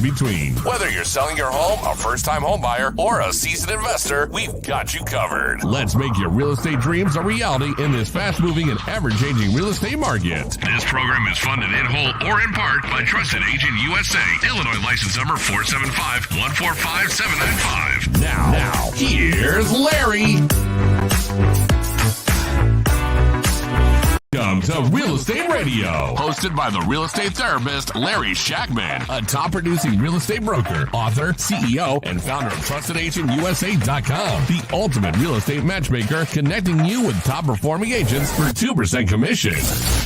between. Whether you're selling your home, a first-time home buyer, or a seasoned investor, we've got you covered. Let's make your real estate dreams a reality in this fast-moving and ever-changing real estate market. This program is funded in whole or in part by Trusted Agent USA, Illinois license number 475-145-795. Now, here's Larry. Welcome to Real Estate Radio, hosted by the real estate therapist Larry Shakman, a top-producing real estate broker, author, CEO, and founder of TrustedAgentUSA.com, the ultimate real estate matchmaker, connecting you with top-performing agents for 2% commission.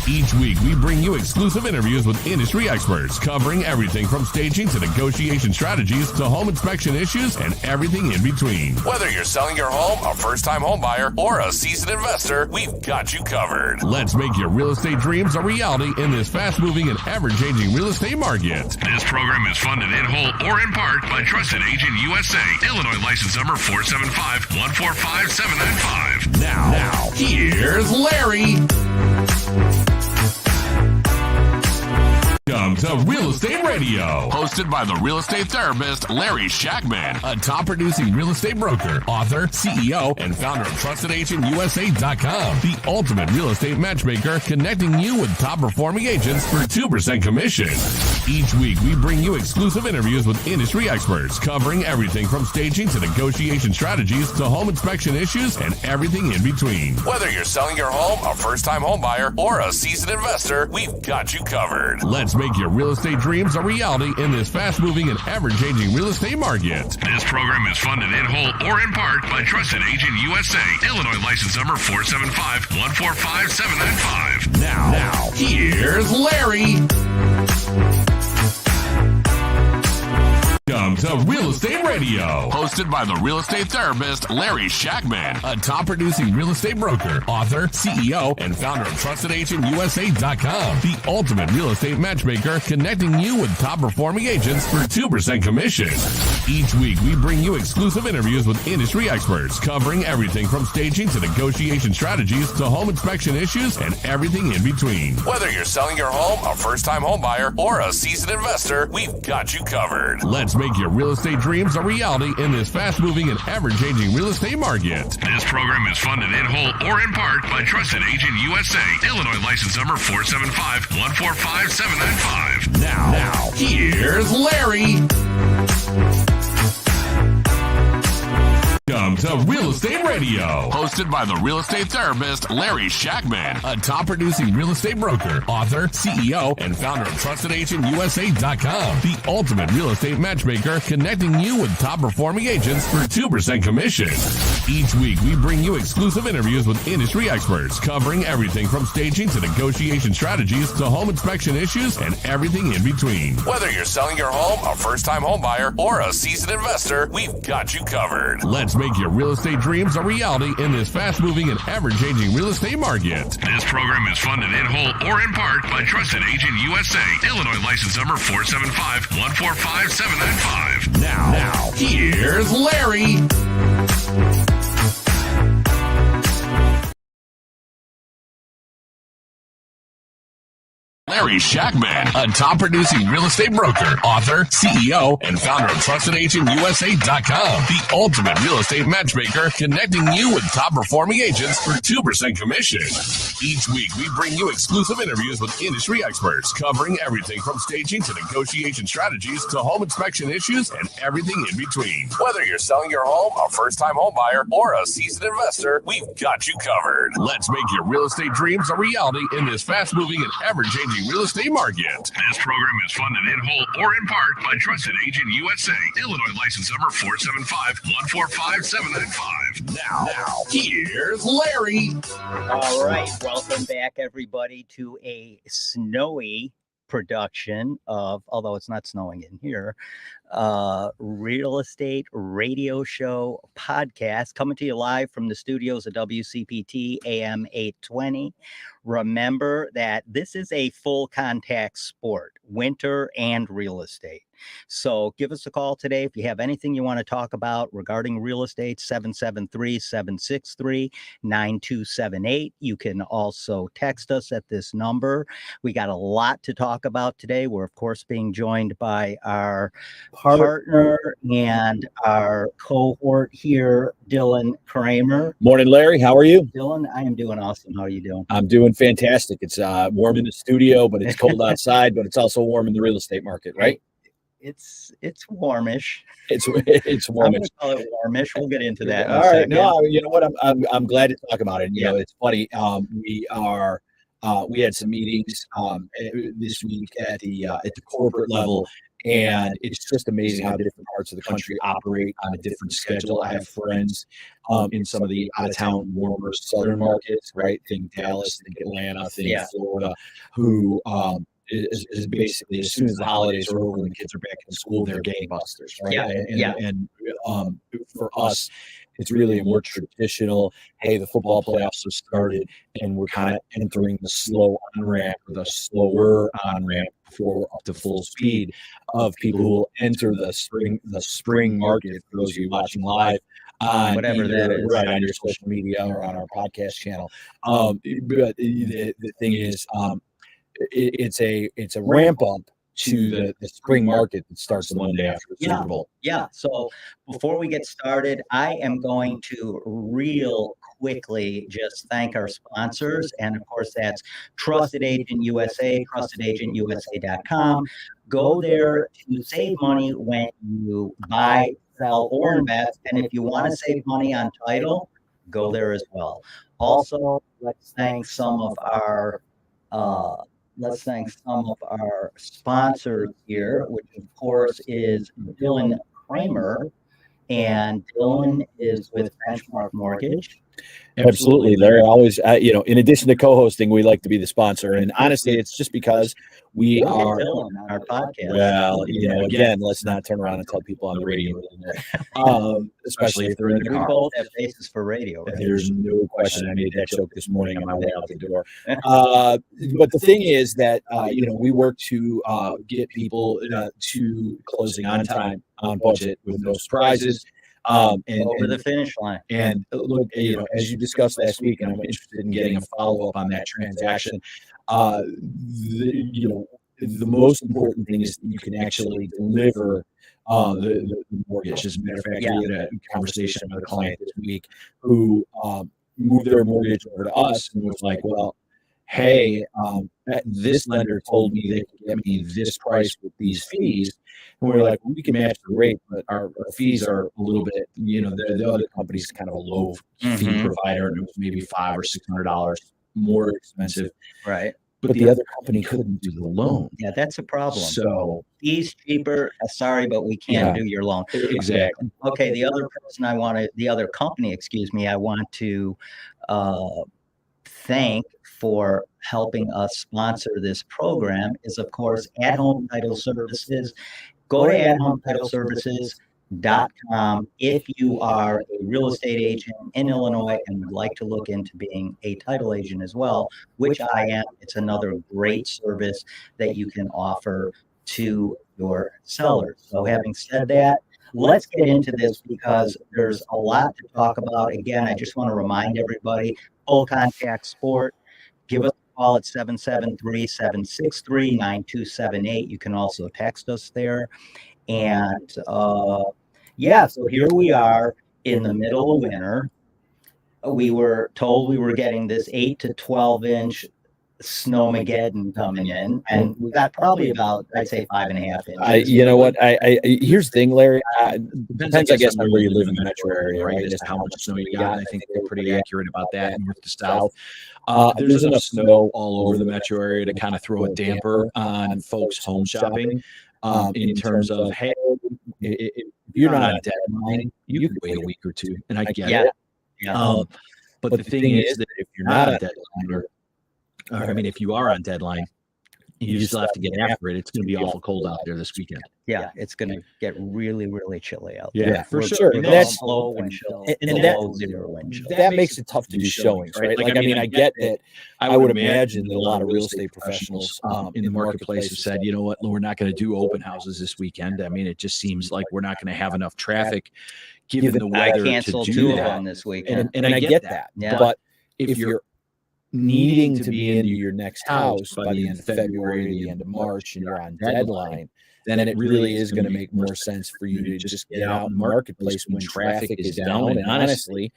Each week, we bring you exclusive interviews with industry experts, covering everything from staging to negotiation strategies to home inspection issues and everything in between. Whether you're selling your home, a first-time home buyer, or a seasoned investor, we've got you covered. Let's make your real estate dreams a reality in this fast-moving and ever-changing real estate market. This program is funded in whole or in part by Trusted Agent USA, Illinois license number 475-145-795. Now, here's Larry. Welcome to Real Estate Radio, hosted by the real estate therapist Larry Shakman, a top-producing real estate broker, author, CEO, and founder of TrustedAgentUSA.com, the ultimate real estate matchmaker, connecting you with top-performing agents for 2% commission. Each week, we bring you exclusive interviews with industry experts, covering everything from staging to negotiation strategies to home inspection issues and everything in between. Whether you're selling your home, a first-time home buyer, or a seasoned investor, we've got you covered. Let's make your real estate dreams a reality in this fast-moving and ever-changing real estate market. This program is funded in whole or in part by Trusted Agent USA, Illinois license number 475-145-795. Now, here's Larry. Welcome to Real Estate Radio, hosted by the real estate therapist Larry Shakman, a top-producing real estate broker, author, CEO, and founder of TrustedAgentUSA.com, the ultimate real estate matchmaker, connecting you with top-performing agents for 2% commission. Each week, we bring you exclusive interviews with industry experts, covering everything from staging to negotiation strategies to home inspection issues and everything in between. Whether you're selling your home, a first-time home buyer, or a seasoned investor, we've got you covered. Let's make your real estate dreams a reality in this fast-moving and ever-changing real estate market. This program is funded in whole or in part by Trusted Agent USA, Illinois license number 475-145-795. Now, here's Larry. Welcome to Real Estate Radio, hosted by the real estate therapist Larry Shakman, a top-producing real estate broker, author, CEO, and founder of TrustedAgentUSA.com, the ultimate real estate matchmaker, connecting you with top-performing agents for 2% commission. Each week, we bring you exclusive interviews with industry experts, covering everything from staging to negotiation strategies to home inspection issues and everything in between. Whether you're selling your home, a first-time home buyer, or a seasoned investor, we've got you covered. Let's make your real estate dreams a reality in this fast-moving and ever-changing real estate market. This program is funded in whole or in part by Trusted Agent USA, Illinois license number 475-145-795. Now, here's Larry. Larry Shakman, a top-producing real estate broker, author, CEO, and founder of TrustedAgentUSA.com, the ultimate real estate matchmaker, connecting you with top-performing agents for 2% commission. Each week, we bring you exclusive interviews with industry experts, covering everything from staging to negotiation strategies to home inspection issues and everything in between. Whether you're selling your home, a first-time home buyer, or a seasoned investor, we've got you covered. Let's make your real estate dreams a reality in this fast-moving and ever-changing real estate market. This program is funded in whole or in part by Trusted Agent USA, Illinois license number 475-145-795. Now, here's Larry. All right, welcome back, everybody, to a snowy production of, although it's not snowing in here, real estate radio show podcast coming to you live from the studios of WCPT AM 820. Remember that this is a full contact sport, winter and real estate. So give us a call today if you have anything you want to talk about regarding real estate, 773-763-9278. You can also text us at this number. We got a lot to talk about today. We're, of course, being joined by our partner and our cohort here, Dylan Kramer. Morning, Larry. How are you? Dylan, I am doing awesome. How are you doing? I'm doing fantastic. It's warm in the studio, but it's cold outside, but it's also warm in the real estate market, right? It's warmish. It's I'm warmish. going to call it warmish. We'll get into that in a All right. second. No, you know what? I'm glad to talk about it. You Yeah. know, it's funny. We had some meetings this week at the corporate level, and it's just amazing how different parts of the country operate on a different schedule. I have friends in some of the out of town, warmer southern markets, right? Think Dallas, think Atlanta, think Florida, who is basically, as soon as the holidays are over and the kids are back in school, they're gangbusters, right? And for us, it's really a more traditional, hey, the football playoffs have started and we're kind of entering the slow on-ramp or the slower on-ramp before up to full speed of people who will enter the spring market, for those of you watching live on Whatever that is. right on your social media or on our podcast channel. But the thing is, it's a ramp up to the spring market that starts the Monday after the Super Bowl. Yeah. So before we get started, I am going to real quickly just thank our sponsors. And of course, that's Trusted Agent USA, trustedagentUSA.com. Go there to save money when you buy, sell, or invest. And if you want to save money on title, go there as well. Also, let's thank some of our sponsors here, which of course is Dylan Kramer, and Dylan is with Benchmark Mortgage. Absolutely, Larry. Always, in addition to co-hosting, we like to be the sponsor, and honestly, it's just because we are Dylan on our podcast. Well, again, let's not turn around and tell people on the radio, especially if they're in the We car. both have faces for radio, right? There's no question. I made that joke this morning on my way out the door. But the thing is that we work to get people to closing on time, on budget, with no surprises. Over the finish line. And look, as you discussed last week, and I'm interested in getting a follow-up on that transaction, the most important thing is that you can actually deliver the mortgage. As a matter of fact, we had a conversation with a client this week who moved their mortgage over to us and was like, well, hey, this lender told me they could get me this price with these fees. And we're like, we can match the rate, but our fees are a little bit, the other company's kind of a low fee provider, and it was maybe $500 or $600 more expensive. Right. But the other company couldn't do the loan. Yeah, that's a problem. So fees cheaper. Sorry, but we can't do your loan. Exactly. Okay. The other company, I want to thank for helping us sponsor this program is, of course, At Home Title Services. Go to athometitleservices.com if you are a real estate agent in Illinois and would like to look into being a title agent as well, which I am. It's another great service that you can offer to your sellers. So having said that, let's get into this because there's a lot to talk about. Again, I just want to remind everybody, full contact sport. Give us a call at 773-763-9278. You can also text us there. And so here we are in the middle of winter. We were told we were getting this 8 to 12 inch snowmageddon coming in, and we got probably about, I'd say, 5.5 inches. You know what? Here's the thing, Larry. Depends, I guess, on where you live in the metro area, right? As to how much snow you got. I think they're pretty accurate about that, north to south. There's enough snow all over the metro area to kind of throw a damper on folks home shopping. In terms of, hey, if you're not on a deadline, you can wait a week or two, and I get it. But the thing is that if you're not on a deadline, if you are on deadline, You just have to get after it. It's going to be awful cold out there this weekend. Yeah, it's going to get really, really chilly out Yeah, there. for sure. And That's low wind chill. and Below zero wind chill. that makes it tough to do showings, right? Like, I mean, I get that. I would imagine that a lot of real estate professionals in the marketplace have said, you know what, we're not going to do open houses this weekend. I mean, it just seems like we're not going to have enough traffic given the weather I canceled to do 2 of that. them this weekend. And I get that. Yeah. But if you're needing to be into your next house by the end of February, the end of March, and you're on deadline, then it really is going to make more sense for you to just get out in the marketplace when traffic is down. And honestly,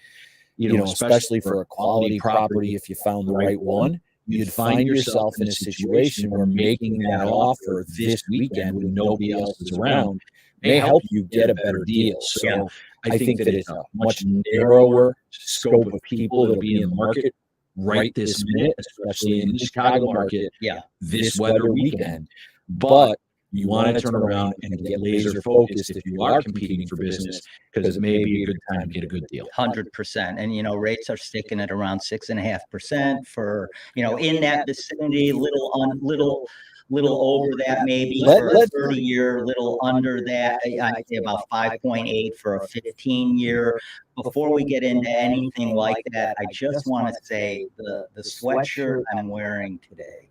you know, especially for a quality property, if you found the right one, you'd find yourself in a situation where making that offer this weekend when nobody else is around may help you get a better deal. So I think that it's a much narrower scope of people that'll be in the market right this minute, especially in the Chicago market this weather weekend. But you want to turn around and get laser focused if you are competing for business, because it may be a good time to get a good deal. 100%. And, you know, rates are sticking at around 6.5% for, you know, in that vicinity, little over that maybe for a 30-year, little under that. I'd say about 5.8 for a 15-year. Before we get into anything like that, I just want to say the sweatshirt I'm wearing today.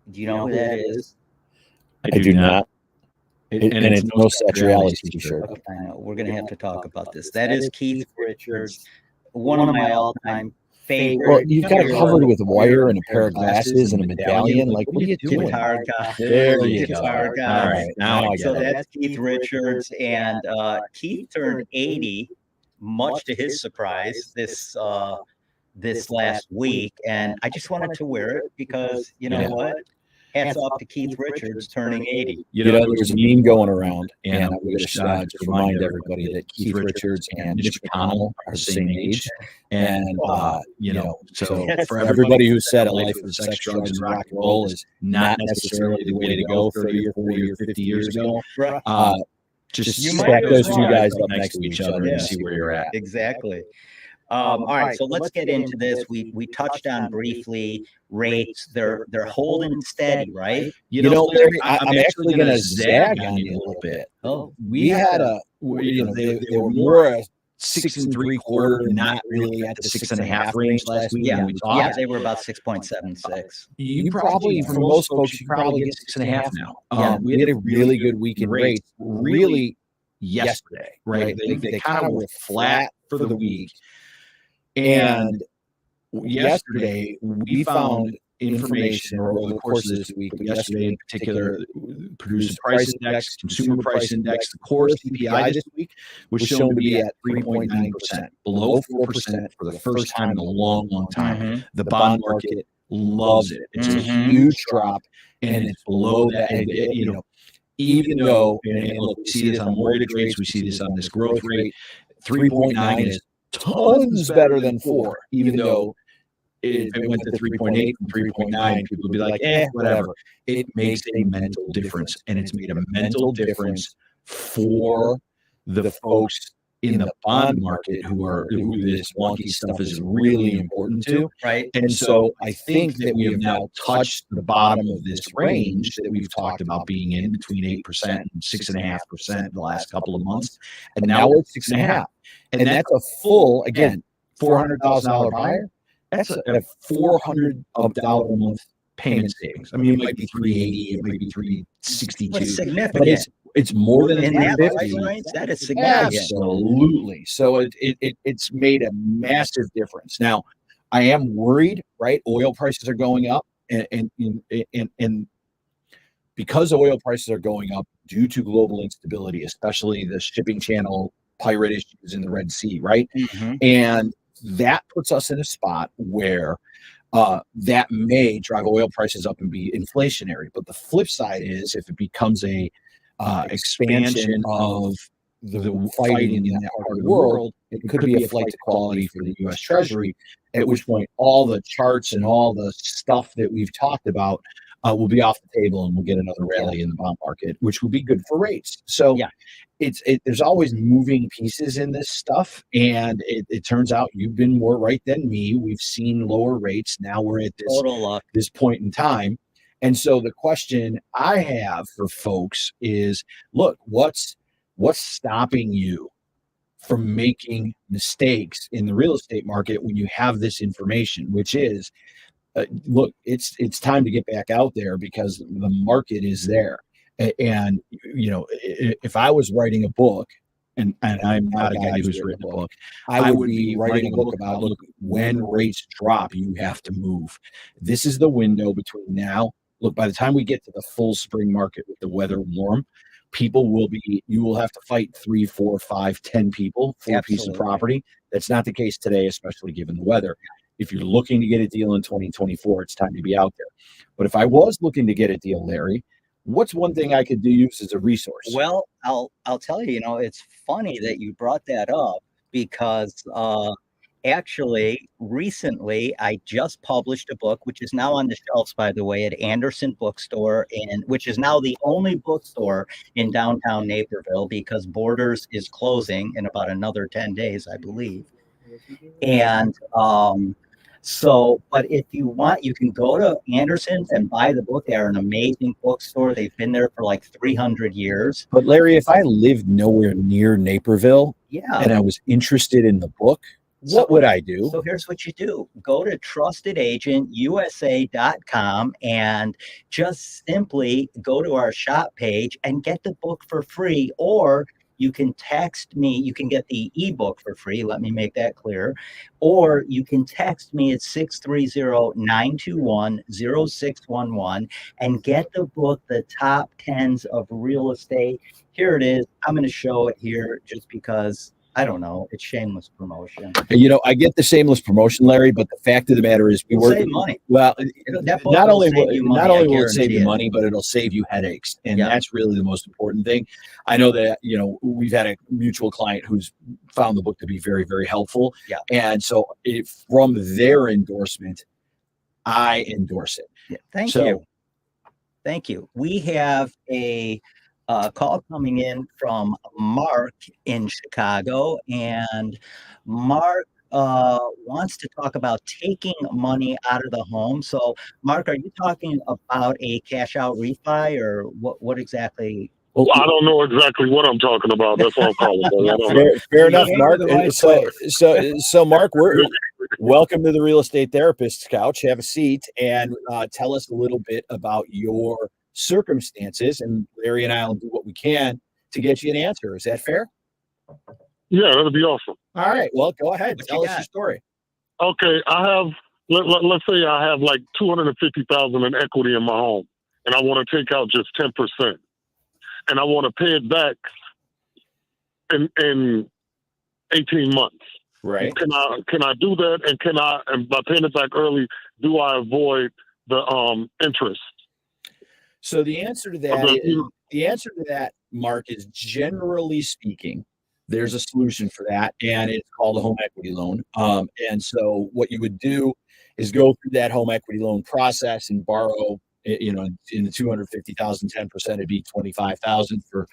Do you know who that is? I do not. And it's no such reality t-shirt. Okay, I know. We're going to have to talk about this. That is Keith Richards, one of my all-time favorite. Well, you've got it covered with wire and a pair of glasses and a medallion. Like, what are you doing? Guitar guy. There you go. Guitar guy. All right, now I So get it. that's Keith Richards, and Keith turned 80, much to his surprise, this last week, and I just wanted to wear it because you know what? Hats off to Keith Richards turning 80. You know, there's a meme going around, and I wish to remind everybody that Keith Richards and Mitch McConnell are the same age. And, you know, so for everybody who said a life of sex, drugs, and rock and roll is not necessarily the way to go 30 or 40 or 50 years ago, just stack those two guys up next to each other and see where you're at. Exactly. All right, so let's get into this. We touched on briefly rates. They're holding steady, right? You know, Larry, I'm actually going to zag on you a little bit. Oh, we had they were more a 6 3/4, not really at the 6.5 range last week. Yeah, they were about 6.76. You probably, for most folks, you probably get 6.5 now. We had a really good week in rates, really yesterday, right? They kind of were flat for the week. And yesterday, we found information over the course of this week, but yesterday in particular, Producer Price Index, Consumer Price Index, the core CPI this week was shown to be at 3.9%, below 4% for the first time in a long, long time. The bond market loves it. It's a huge drop, and it's below that. And you know, even though, and look, we see this on mortgage rates, we see this on this growth rate, 3.9 is tons better than 4, even though if it went to 3.8 from 3.9, people would be like, whatever. It makes a mental difference, and it's made a mental difference for the folks in the bond market who this wonky stuff is really important to. Right. And so I think that we have now touched the bottom of this range that we've talked about being in between 8% and 6.5% the last couple of months. And now we're at 6.5. And that's a full, again, $400,000 buyer. That's a $400 a month payment savings. I mean, it might be $380, it might be $362. That's significant. But it's more than in that $350. price range, that is significant. Absolutely. So it's made a massive difference. Now, I am worried, right? Oil prices are going up, and because oil prices are going up due to global instability, especially the shipping channel pirate issues in the Red Sea, right? And that puts us in a spot where that may drive oil prices up and be inflationary. But the flip side is if it becomes a expansion of the fighting in that part of the world, it could be a flight to quality for the U.S. Treasury, at which point all the charts and all the stuff that we've talked about will be off the table, and we'll get another rally in the bond market, which will be good for rates. So there's always moving pieces in this stuff, and it turns out you've been more right than me. We've seen lower rates. Now we're at this point in time, And so the question I have for folks is, look, what's stopping you from making mistakes in the real estate market when you have this information, which is, look, it's time to get back out there because the market is there. And if I was writing a book, and I'm not a guy who's written a book, I would be writing a book about, look, when rates drop, you have to move. This is the window between now. Look, by the time we get to the full spring market with the weather warm, you will have to fight 3, 4, 5, 10 people for a piece of property. That's not the case today, especially given the weather. If you're looking to get a deal in 2024, it's time to be out there. But if I was looking to get a deal, Larry, what's one thing I could use as a resource? Well, I'll tell you, it's funny that you brought that up because actually recently I just published a book, which is now on the shelves, by the way, at Anderson Bookstore, and which is now the only bookstore in downtown Naperville because Borders is closing in about another 10 days, I believe. And but if you want, you can go to Anderson's and buy the book. They're an amazing bookstore. They've been there for like 300 years. But Larry, if I lived nowhere near Naperville, and I was interested in the book, what would I do? So here's what you do. Go to trustedagentusa.com and just simply go to our shop page and get the book for free, or you can text me. You can get the ebook for free. Let me make that clear. Or you can text me at 630-921-0611 and get the book, The Top 10s of Real Estate. Here it is. I'm going to show it here just because, I don't know, it's shameless promotion. I get the shameless promotion, Larry, but the fact of the matter is we work. Save money. Well, not only will it save you it. money, but it'll save you headaches. And that's really the most important thing. I know that, we've had a mutual client who's found the book to be very, very helpful. Yeah. And so from their endorsement, I endorse it. Yeah. Thank you. We have a call coming in from Mark in Chicago, and Mark wants to talk about taking money out of the home. So, Mark, are you talking about a cash out refi, or what exactly? Well, I don't know exactly what I'm talking about. That's what I'm calling. Fair enough, Mark. So, Mark, welcome to the Real Estate Therapist's Couch. Have a seat and tell us a little bit about your circumstances, and Larry and I will do what we can to get you an answer. Is that fair? Yeah, that'd be awesome. All right. Well, go ahead. Tell us your story. Okay, I have. Let's say I have like $250,000 in equity in my home, and I want to take out just 10%, and I want to pay it back in 18 months. Right. Can I do that? And by paying it back early, do I avoid the interest? So the answer to that, Mark, is generally speaking, there's a solution for that, and it's called a home equity loan. And so what you would do is go through that home equity loan process and borrow, in the 250,000, 10%, it'd be 25,000. For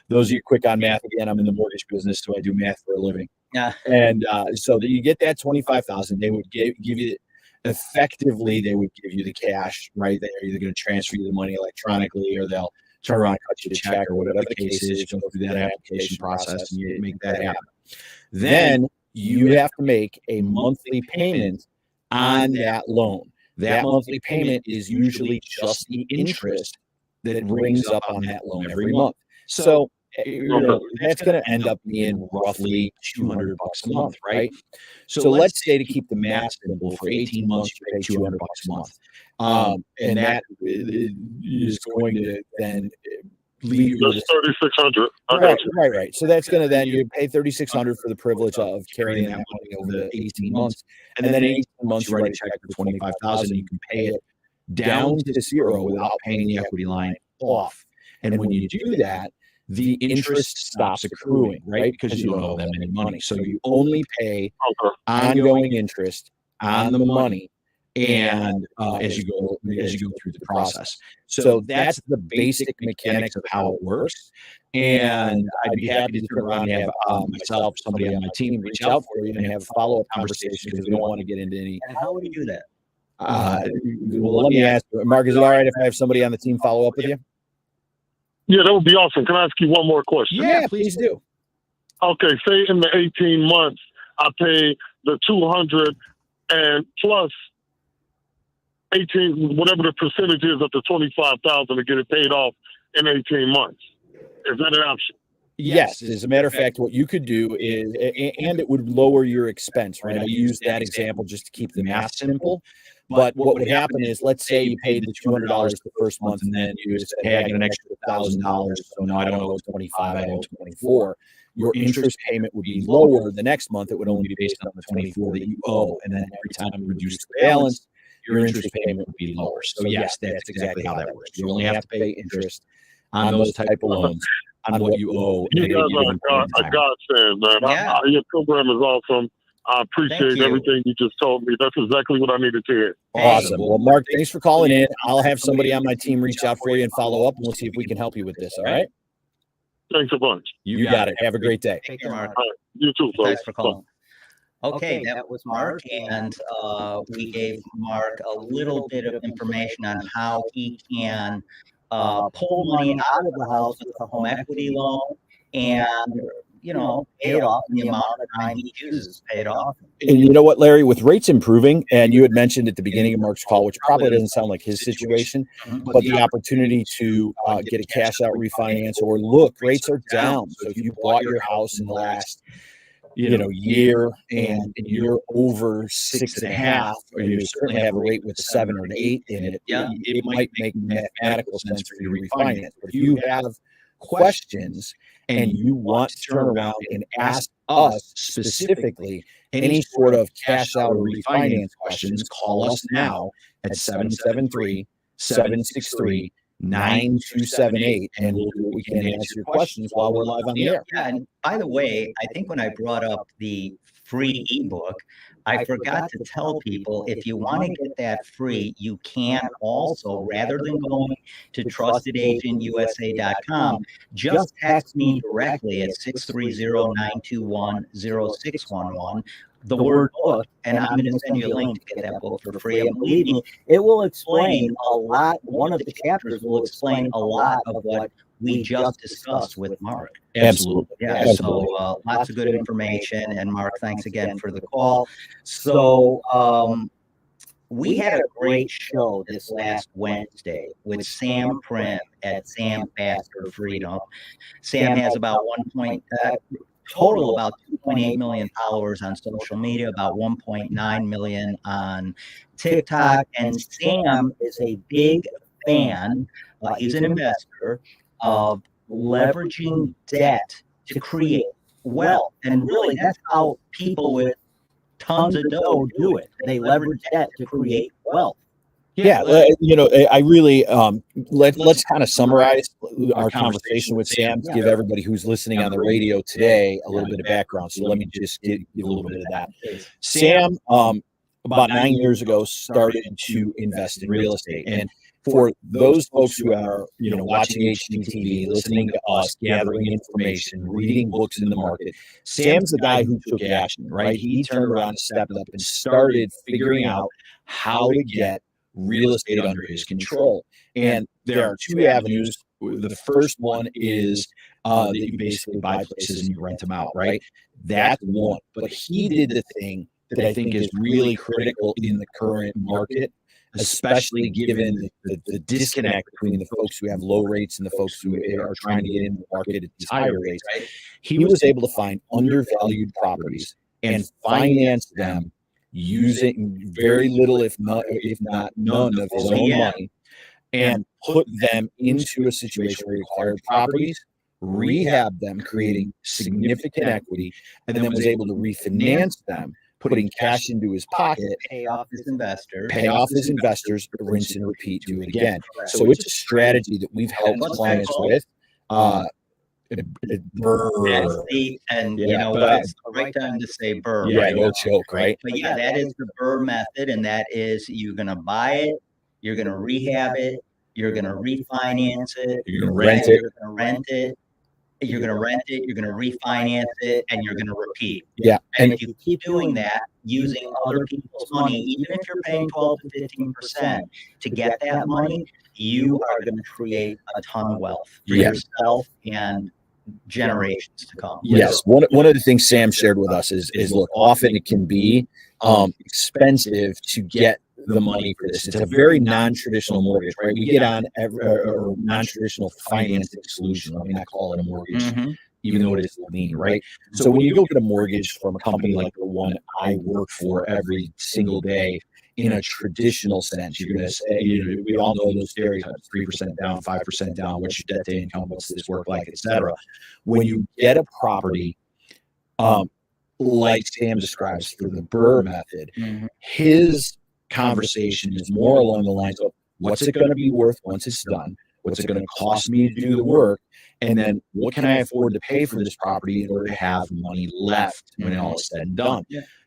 those of you quick on math, again, I'm in the mortgage business, so I do math for a living. Yeah. And so that you get that 25,000, they would give you. Effectively, they would give you the cash right there. They're either going to transfer you the money electronically, or they'll turn around and cut you the check, or whatever the case is. You go through that application process and you make that happen. Then you have to make a monthly payment on that loan. That monthly payment is usually just the interest that it rings up on that loan every month. So that's going to end up being roughly $200 a month, right? So let's say, to keep the math simple, for 18 months you pay $200 a month, and that is going to then leave you with $3,600. Right. So that's going to then you pay $3,600 for the privilege of carrying that money over the 18 months, and then in 18 months you write a check for $25,000. You can pay it down to zero without paying the equity line off. And when you do that, the interest stops accruing, right? Because you don't owe them any money. So you only pay ongoing interest on the money, and as you go through the process. So that's the basic mechanics of how it works. And I'd be happy to turn around and have myself, somebody on my team, reach out for you and have a follow-up conversation, because we don't want to get into any. And how would you do that? Well, let me ask you, Mark, is it all right if I have somebody on the team follow up with you? Yeah, that would be awesome. Can I ask you one more question? Yeah, please do. Okay, say in the 18 months, I pay the 200 and plus 18, whatever the percentage is of the 25,000 to get it paid off in 18 months. Is that an option? Yes, as a matter of fact, what you could do is, and it would lower your expense, right? I use that example just to keep the math simple. But what would happen is, let's say you paid the $200 the first month, and then you said, hey, I get an extra $1,000, so now I don't owe 25, I owe 24. Your interest payment would be lower. The next month, it would only be based on the 24 that you owe, and then every time you reduce the balance, your interest payment would be lower. So yes, that's exactly how that works. You only have to pay interest on those type of loans on what you owe. You guys are a godsend, man. Yeah. Your program is awesome. I appreciate everything you just told me. That's exactly what I needed to hear. Awesome. Well, Mark, thanks for calling in. I'll have somebody on my team reach out for you and follow up, and we'll see if we can help you with this. All right? Thanks a bunch. You got it. Have a great day. Take care, Mark. All right. You too, folks. Thanks for calling. Okay, that was Mark, and we gave Mark a little bit of information on how he can pull money out of the house with a home equity loan and, pay it off in the amount of time he chooses to pay it off. And you know what, Larry, with rates improving, and you had mentioned at the beginning of Mark's call, which probably doesn't sound like his situation, but the opportunity to get a cash out refinance, or look, rates are down. So if you bought your house in the last year and you're over 6.5, or you certainly have a rate with a 7 or an 8 in it, it might make mathematical sense for you to refinance. But if you have questions and you want to turn around and ask us specifically any sort of cash out or refinance questions, call us now at 773-763-9278, and we'll do what we can to answer your questions while we're live on the air. Yeah, and by the way, I think when I brought up the free ebook, I forgot to tell people, if you want to get that free, you can also, rather than going to trustedagentUSA.com, just text me directly at 630-921-0611, the word book, and I'm going to send you a link to get that book for free. And believe me, it will explain a lot. One of the chapters will explain a lot of what we just discussed with Mark. Absolutely. Yeah. Absolutely. So lots of good information. And Mark, thanks again for the call. So we had a great show this last Wednesday with Sam Prim at Sam Faster Freedom. Sam has about total about 2.8 million followers on social media, about 1.9 million on TikTok. And Sam is a big fan. He's an investor of leveraging debt to create wealth. And really, that's how people with tons of dough do it. They leverage debt to create wealth. Yeah, I really let's kind of summarize our conversation with Sam to give everybody who's listening on the radio today a little bit of background. So let me just give a little bit of that. Sam, about 9 years ago, started to invest in real estate, and for those folks who are watching HGTV, listening to us, gathering information, reading books in the market, Sam's the guy who took action. Right, he turned around and stepped up and started figuring out how to get real estate under his control. And there are two avenues. The first one is that you basically buy places and you rent them out, right? That's one. But he did the thing that I think is really critical in the current market, especially given the disconnect between the folks who have low rates and the folks who are trying to get into the market at these higher rates. He was able to find undervalued properties and finance them using very little, if not none of his own money, and put them into a situation where he acquired properties, rehab them, creating significant equity, and then was able to refinance them, putting cash into his pocket, pay off his investors, rinse and repeat, do it again. So it's a strategy that we've helped clients with. That's the, and it's the right time to say BRRRR. Yeah, no joke, right? But yeah, that is the BRRRR method, and that is, you're going to buy it, you're going to rehab it, you're going to refinance it, you're going to rent it, you're going to rent it, you're going to refinance it, and you're going to repeat. Yeah. And if you keep doing that, using other people's money, even if you're paying 12 to 15% to get that money, you are going to create a ton of wealth for yourself and generations to come. Yes. One of the things Sam shared with us is look, often it can be expensive to get the money for this. It's a very non-traditional mortgage, right? We get on a non-traditional financing solution. Let me not call it a mortgage, even though it is a lien, right? So when you go get a mortgage from a company like the one I work for every single day, in a traditional sense, you're going to say, we all know those stereotypes: 3% down, 5% down. What's your debt to income? What's this work like, etc. When you get a property, like Sam describes through the Burr method, his conversation is more along the lines of what's it going to be worth once it's done? What's it going to cost me to do the work? And then what can I afford to pay for this property in order to have money left when all is said and done?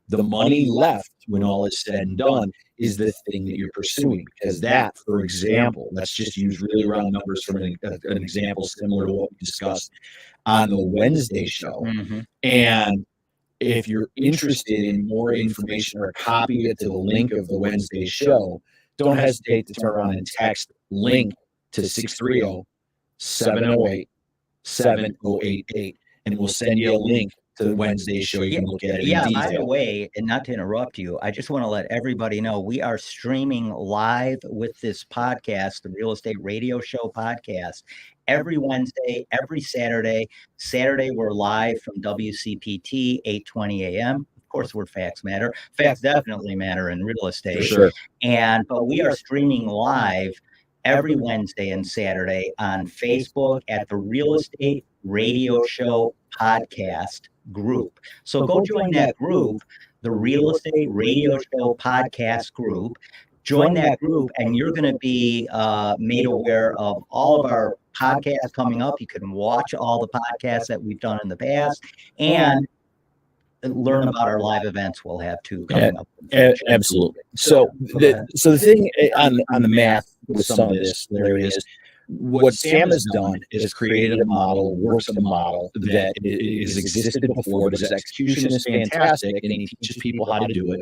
The money left when all is said and done is the thing that you're pursuing, because that, for example, let's just use really round numbers from an example similar to what we discussed on the Wednesday show. And if you're interested in more information or a copy to the link of the Wednesday show, don't hesitate to turn around and text link to 630-708-7088, and we'll send you a link to the Wednesday show. You can look at it in detail. By the way, and not to interrupt you, I just want to let everybody know we are streaming live with this podcast, the Real Estate Radio Show podcast, every Wednesday, every Saturday. Saturday, we're live from WCPT, 8:20 a.m. Of course, where facts matter. Facts definitely matter in real estate. For sure. But we are streaming live every Wednesday and Saturday on Facebook at the Real Estate Radio Show podcast group. So go join that group, the Real Estate Radio Show podcast group. Join that group, and you're going to be made aware of all of our podcasts coming up. You can watch all the podcasts that we've done in the past and learn about our live events we'll have too coming up. Absolutely. So the thing on the math with some of this, Larry, is what Sam has done is created a model, works on the model that is existed before. His execution is fantastic, and he teaches people how to do it.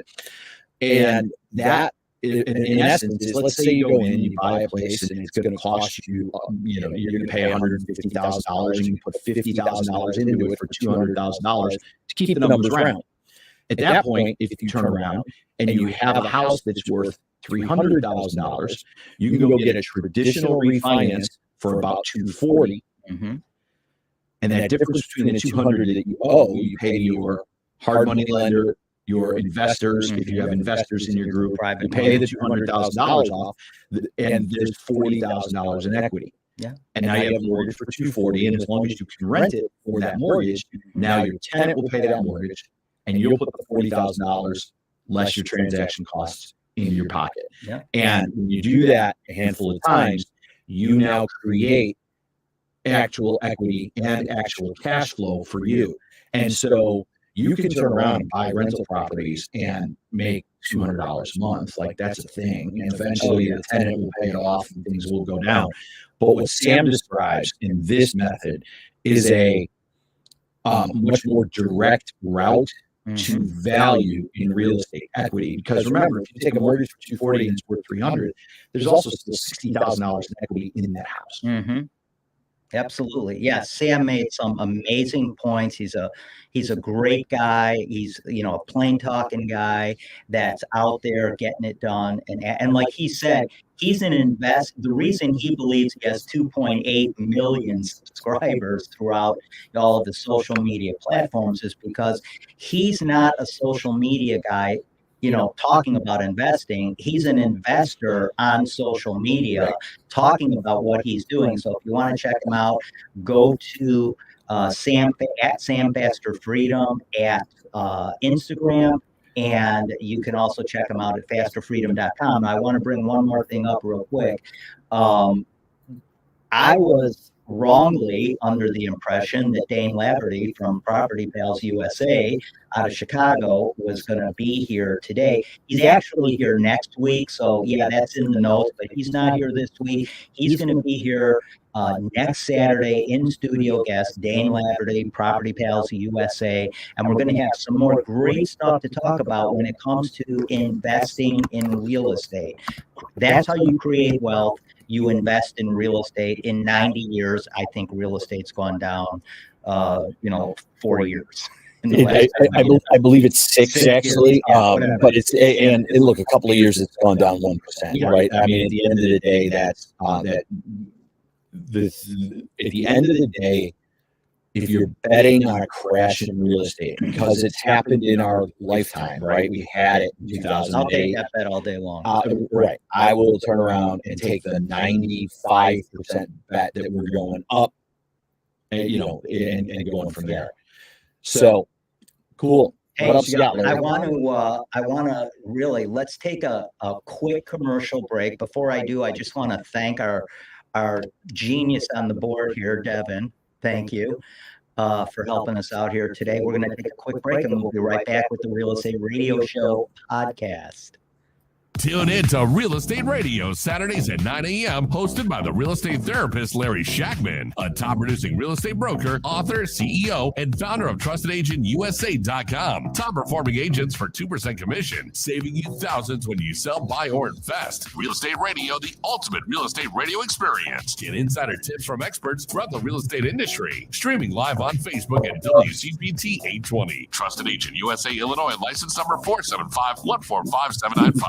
And that, in essence, is, let's say you go in, you buy a place, and it's going to cost you, you're going to pay $150,000, and you put $50,000 into it for $200,000 to keep the numbers round. At that point, if you turn around and you have a house that's worth $300,000, you can go get a traditional refinance for about $240,000. And that difference between the $200,000 that you owe, you pay your hard money lender, your investors, if you have investors in your group, you pay the $200,000 off, and there's $40,000 in equity. And now you have a mortgage for $240,000, and as long as you can rent it for that mortgage, now your tenant will pay that mortgage, and you'll put the $40,000 less your transaction costs in your pocket. And when you do that a handful of times, you now create actual equity and actual cash flow for you. And so you can turn around and buy rental properties and make $200 a month. Like, that's a thing. And eventually the tenant will pay it off and things will go down. But what Sam describes in this method is a much more direct route to value in real estate equity. Because remember, if you take a mortgage for $240,000 and it's worth $300,000, there's also still $60,000 in equity in that house. Absolutely. Yes. Sam made some amazing points. He's a great guy. He's, a plain talking guy that's out there getting it done. And like he said, he's an the reason he believes he has 2.8 million subscribers throughout all of the social media platforms is because he's not a social media guy, talking about investing. He's an investor on social media talking about what he's doing. So if you want to check him out, go to Sam Faster Freedom at Instagram. And you can also check him out at fasterfreedom.com. I want to bring one more thing up real quick. I was wrongly under the impression that Dain Laverty from Property Pals USA out of Chicago was going to be here today. He's actually here next week, so yeah, that's in the notes, but he's not here this week. He's going to be here next Saturday in studio guest, Dain Laverty, Property Pals USA, and we're going to have some more great stuff to talk about when it comes to investing in real estate. That's how you create wealth. You invest in real estate. In 90 years, I think real estate's gone down, 4 years. I believe it's six actually, but it's and look, a couple of years it's gone down 1%, right? I mean, at the end of the day, at the end of the day, if you're betting on a crash in real estate, because it's happened in our lifetime, right? We had it in 2008. I'll take that bet all day long. Right. I will turn around and take the 95% bet that we're going up, and going from there. So cool. Hey, what else you got, Larry? I want to really, let's take a quick commercial break. Before I do, I just want to thank our genius on the board here, Devin. Thank you for helping us out here today. We're going to take a quick break and we'll be right back with the Real Estate Radio Show podcast. Tune in to Real Estate Radio Saturdays at 9 a.m. hosted by the real estate therapist Larry Shakman, a top-producing real estate broker, author, CEO, and founder of TrustedAgentUSA.com. Top-performing agents for 2% commission, saving you thousands when you sell, buy, or invest. Real Estate Radio, the ultimate real estate radio experience. Get insider tips from experts throughout the real estate industry. Streaming live on Facebook at WCPT 820. Trusted Agent USA, Illinois, license number 475-145795.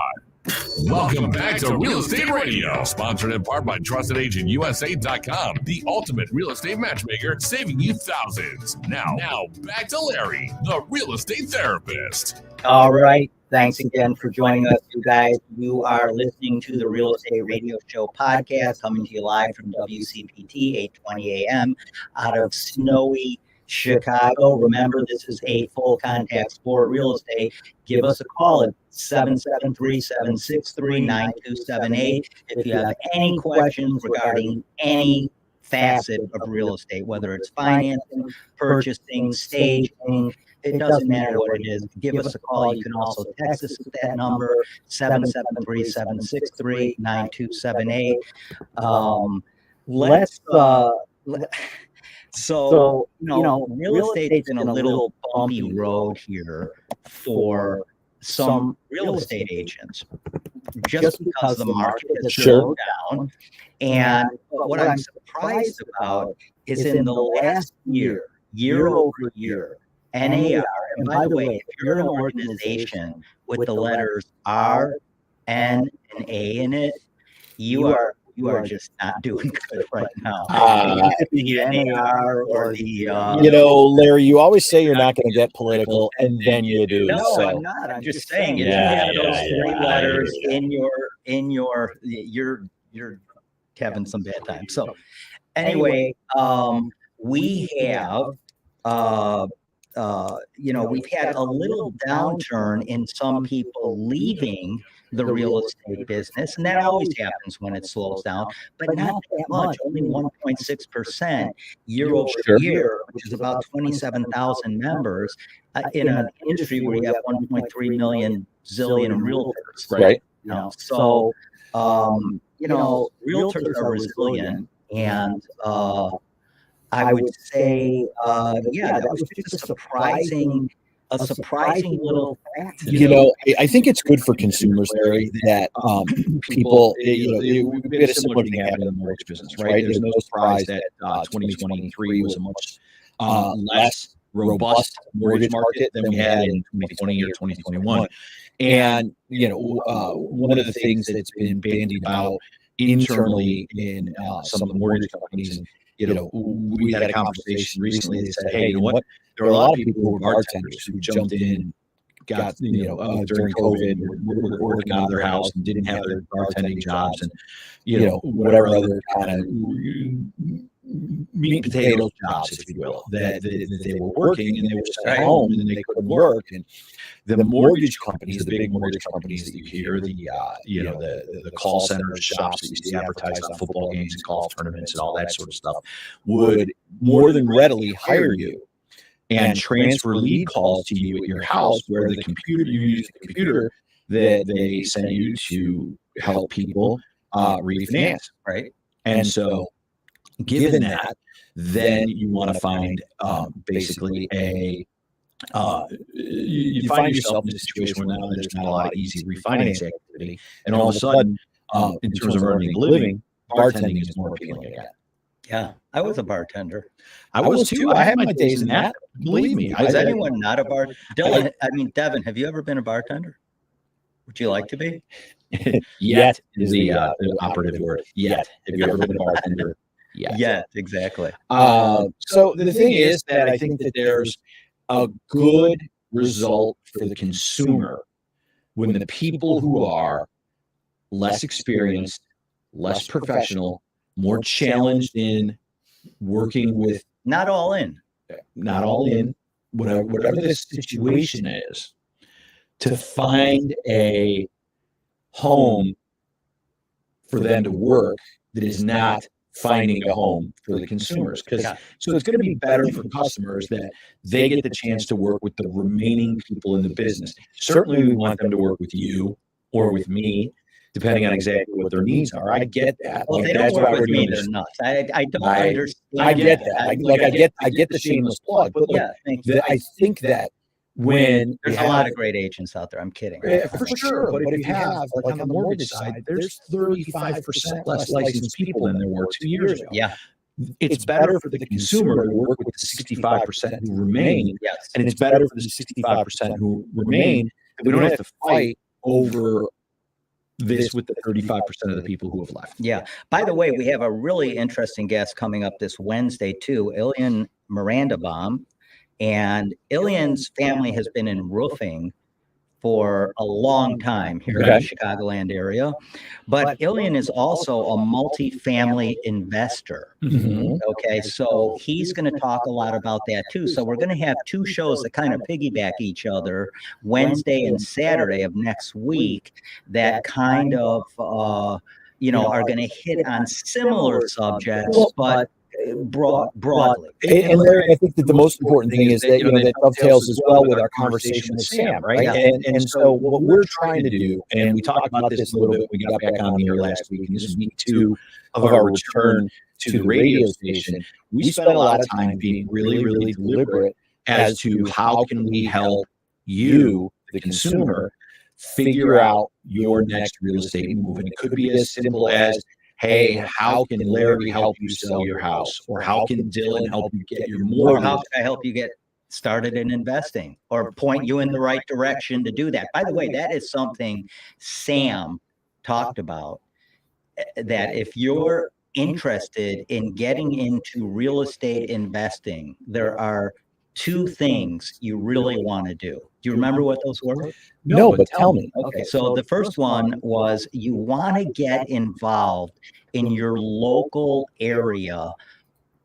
Welcome back to Real Estate Radio, sponsored in part by TrustedAgentUSA.com, the ultimate real estate matchmaker, saving you thousands. Now back to Larry, the real estate therapist. All right. Thanks again for joining us, you guys. You are listening to the Real Estate Radio Show podcast, coming to you live from WCPT 820 AM out of snowy Chicago. Remember, this is a full contact sport, real estate. Give us a call at 773-763-9278 if you have any questions regarding any facet of real estate, whether it's financing, purchasing, staging. It doesn't matter what it is. Give us a call. You can also text us at that number, 773-763-9278. So, real estate's been a little bumpy road here for some real estate agents, just because the market has slowed down. And what I'm surprised about is in the last year over year, NAR, and by the way, if you're an organization with the letters R, N, and A in it, you are just not doing good right now. The NAR or the Larry, you always say you're not going to get political, and then you do. No, so. I'm not. I'm just saying, if you have those three letters in your, you're having some bad time. So, anyway, we have. We've had a little downturn in some people leaving the real estate business, and that always happens when it slows down, but not that much, only 1.6% year over year, which is about 27,000 members in an industry where you have 1.3 million zillion realtors, right? So, realtors are resilient, and I would say, that was just a surprising little fact. I think it's good for consumers, Larry, that people, we had a similar thing happen in the mortgage business, right? There's no surprise that 2023 was a much less robust mortgage market than we had in 2020 or 2021. And, one of the things that's been bandied about internally in some of the mortgage companies, and we had a conversation recently. They said, hey, you know what? There are a lot of people who are bartenders who jumped in, got, during COVID, were working out of their house and didn't have their bartending jobs and, whatever other kind of meat and potato jobs, if you will, that they were working and they were sent home and they couldn't work. And the mortgage companies, the big mortgage companies that you hear, the call center shops that you see advertised on football games and golf tournaments and all that sort of stuff, would more than readily hire you and transfer lead calls to you at your house, where you use the computer that they send you to help people refinance. Right. And so given that, then you want to find basically you find yourself in a situation where now there's not a lot of easy refinance activity. And all of a sudden, in terms of earning a living, bartending is more appealing again. Yeah, I was a bartender. I was too. I had my days in that. Believe me. Was anyone not a bartender? Devin, have you ever been a bartender? Would you like to be? Yet is the operative word. Yet. Have you ever been a bartender? Yet, exactly. So the thing is that I think that there's a good result for the consumer when the people who are less experienced, less professional, more challenged in working with not all in, whatever the situation is, to find a home for them to work that is not finding a home for the consumers. So it's going to be better for customers that they get the chance to work with the remaining people in the business. Certainly we want them to work with you or with me, depending on exactly what their needs are. I get that. Well, they don't work with me, they're nuts. I don't understand. I get that. I get the shameless plug. But look, I think that when there's a lot of great agents out there. I'm kidding. For sure. But if you have, like on the mortgage side, there's 35% less licensed people than there were 2 years ago. Yeah. It's better for the consumer to work with the 65% who remain. Yes. And it's better for the 65% who remain. We don't have to fight over this with the 35% of the people who have left. Yeah. By the way, we have a really interesting guest coming up this Wednesday too, Ilian Mirandabaum. And Ilian's family has been in roofing for a long time here in the Chicagoland area. But Ilian is also a multifamily investor. Mm-hmm. Okay, so he's going to talk a lot about that too. So we're going to have two shows that kind of piggyback each other, Wednesday and Saturday of next week, that kind of, are going to hit on similar subjects, but broadly. And Larry, I think that the most important thing is that that dovetails as well with our conversation with Sam, right? Yeah. And so what we're trying to do, and we talked about this a little bit when we got back on the air last week, and this is week 2 of our return to the radio station. We spent a lot of time being really, really deliberate as to how can we help you, the consumer, figure out your next real estate move. And it could be as simple as, hey, how can Larry help you sell your house? Or how can Dylan help you get your mortgage? Or how can I help you get started in investing or point you in the right direction to do that? By the way, that is something Sam talked about, that if you're interested in getting into real estate investing, there are 2 things you really want to do. Do you remember what those were? No, but tell me. Okay, so the first one was you want to get involved in your local area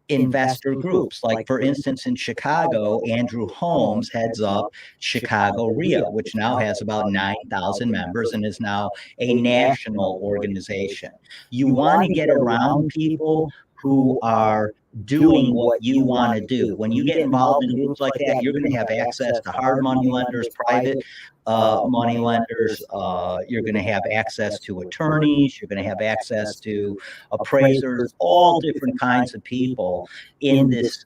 investor groups. Like, for instance, in Chicago, Andrew Holmes heads up Chicago RIA, which now has about 9,000 members and is now a national organization. You want to get around people who are doing what you want to do. When you get involved in groups like that, you're going to have access to hard money lenders, private money lenders. You're going to have access to attorneys. You're going to have access to appraisers, all different kinds of people in this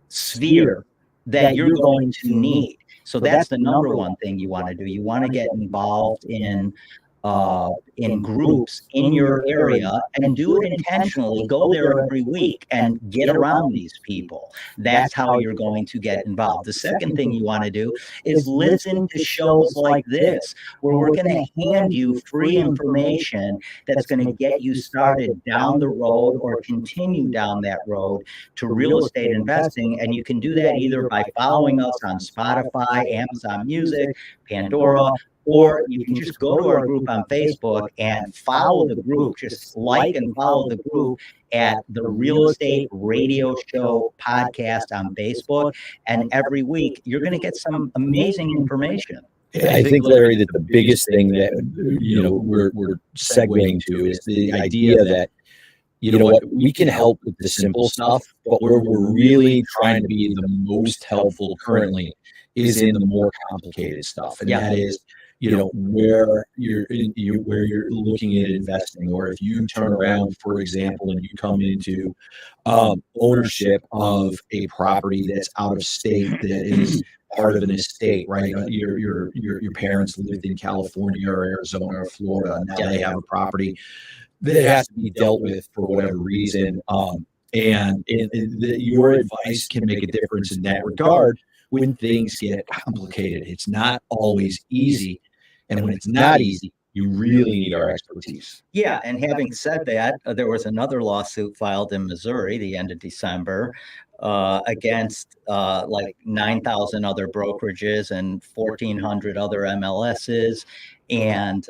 sphere that you're going to need. So that's the number one thing you want to do. You want to get involved in groups in your area and do it intentionally. Go there every week and get around these people. That's how you're going to get involved. The second thing you want to do is listen to shows like this, where we're going to hand you free information that's going to get you started down the road or continue down that road to real estate investing. And you can do that either by following us on Spotify, Amazon Music, Pandora, or you can just go to our group on Facebook and follow the group. Just like and follow the group at the Real Estate Radio Show podcast on Facebook. And every week, you're going to get some amazing information. I think, Larry, that the biggest thing that we're segueing to is the idea that, you know what, we can help with the simple stuff, but where we're really trying to be the most helpful currently is in the more complicated stuff, and that is, where you're looking at investing, or if you turn around, for example, and you come into ownership of a property that's out of state that is part of an estate, right? Your parents lived in California or Arizona or Florida, and now they have a property that has to be dealt with for whatever reason. Your advice can make a difference in that regard when things get complicated. It's not always easy. And when it's not easy, you really need our expertise. Yeah, and having said that, there was another lawsuit filed in Missouri the end of December against like 9,000 other brokerages and 1,400 other MLSs. And,